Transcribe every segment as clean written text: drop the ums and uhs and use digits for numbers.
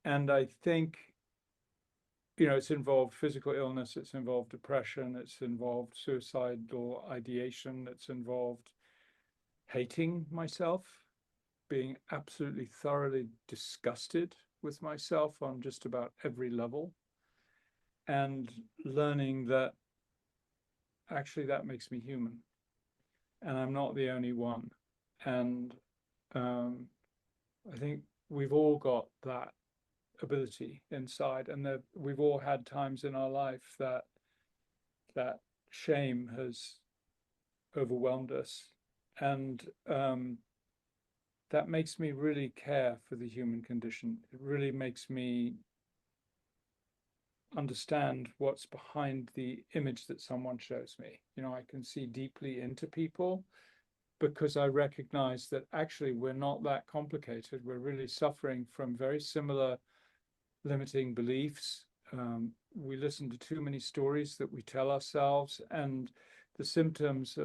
and I think, it's involved physical illness, it's involved depression, it's involved suicidal ideation, it's involved hating myself, being absolutely thoroughly disgusted with myself on just about every level, and learning that actually that makes me human, and I'm not the only one. And I think we've all got that ability inside, and that we've all had times in our life that shame has overwhelmed us, and that makes me really care for the human condition. It really makes me understand what's behind the image that someone shows me. I can see deeply into people because I recognize that actually we're not that complicated. We're really suffering from very similar limiting beliefs. We listen to too many stories that we tell ourselves, and the symptoms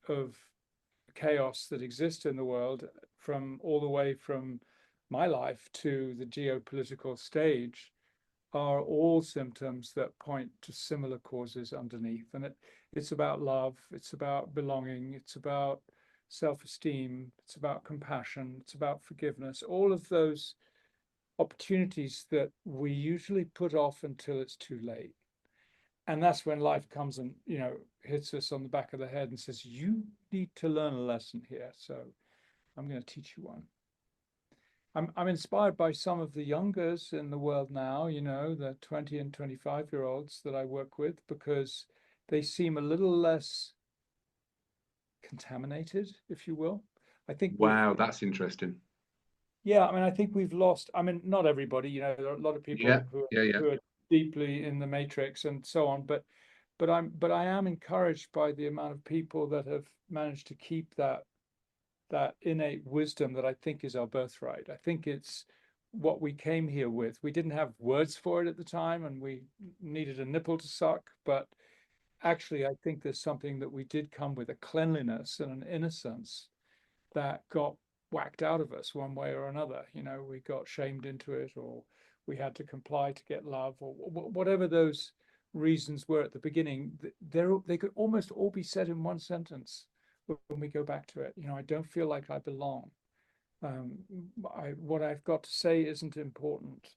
of chaos that exist in the world, from all the way from my life to the geopolitical stage, are all symptoms that point to similar causes underneath. And it's about love, it's about belonging, it's about self-esteem, it's about compassion, it's about forgiveness, all of those opportunities that we usually put off until it's too late. And that's when life comes and, hits us on the back of the head and says, you need to learn a lesson here. So I'm going to teach you one. I'm inspired by some of the youngers in the world now, the 20 and 25-year-olds that I work with, because they seem a little less contaminated, if you will. I think. Wow, that's interesting. Yeah, I think we've lost. Not everybody. There are a lot of people who are deeply in the matrix and so on. But I am encouraged by the amount of people that have managed to keep that innate wisdom that I think is our birthright. I think it's what we came here with. We didn't have words for it at the time, and we needed a nipple to suck. But actually, I think there's something that we did come with, a cleanliness and an innocence that got whacked out of us one way or another. We got shamed into it, or we had to comply to get love, or whatever those reasons were at the beginning. They could almost all be said in one sentence when we go back to it. I don't feel like I belong. What I've got to say isn't important.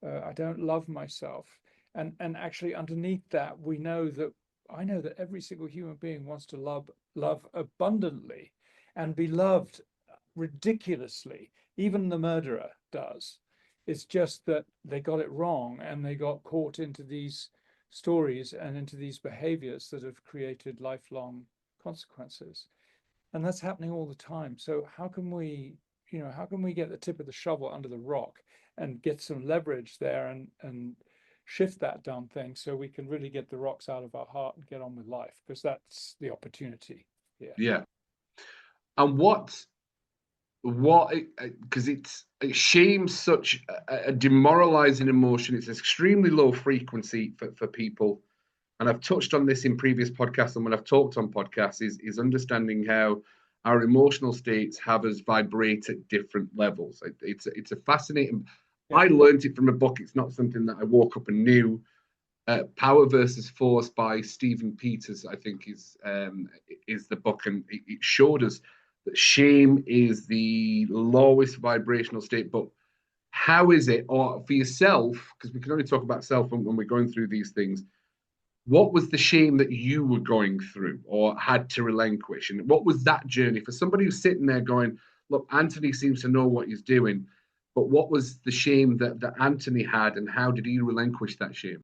I don't love myself. And actually underneath that, I know that every single human being wants to love abundantly and be loved ridiculously. Even the murderer does. It's just that they got it wrong, and they got caught into these stories and into these behaviors that have created lifelong consequences. And that's happening all the time. So how can we get the tip of the shovel under the rock and get some leverage there and shift that dumb thing so we can really get the rocks out of our heart and get on with life? Because that's the opportunity here. Yeah. And because shame's such a demoralizing emotion. It's extremely low frequency for people. And I've touched on this in previous podcasts, and when I've talked on podcasts, is understanding how our emotional states have us vibrate at different levels. It's a fascinating. Yeah. I learned it from a book. It's not something that I woke up and knew. Power versus Force by Stephen Peters, I think, is the book, and it showed us that shame is the lowest vibrational state. But how is it, or for yourself, because we can only talk about self when we're going through these things, what was the shame that you were going through or had to relinquish? And what was that journey for somebody who's sitting there going, look, Anthony seems to know what he's doing, but what was the shame that Anthony had, and how did he relinquish that shame?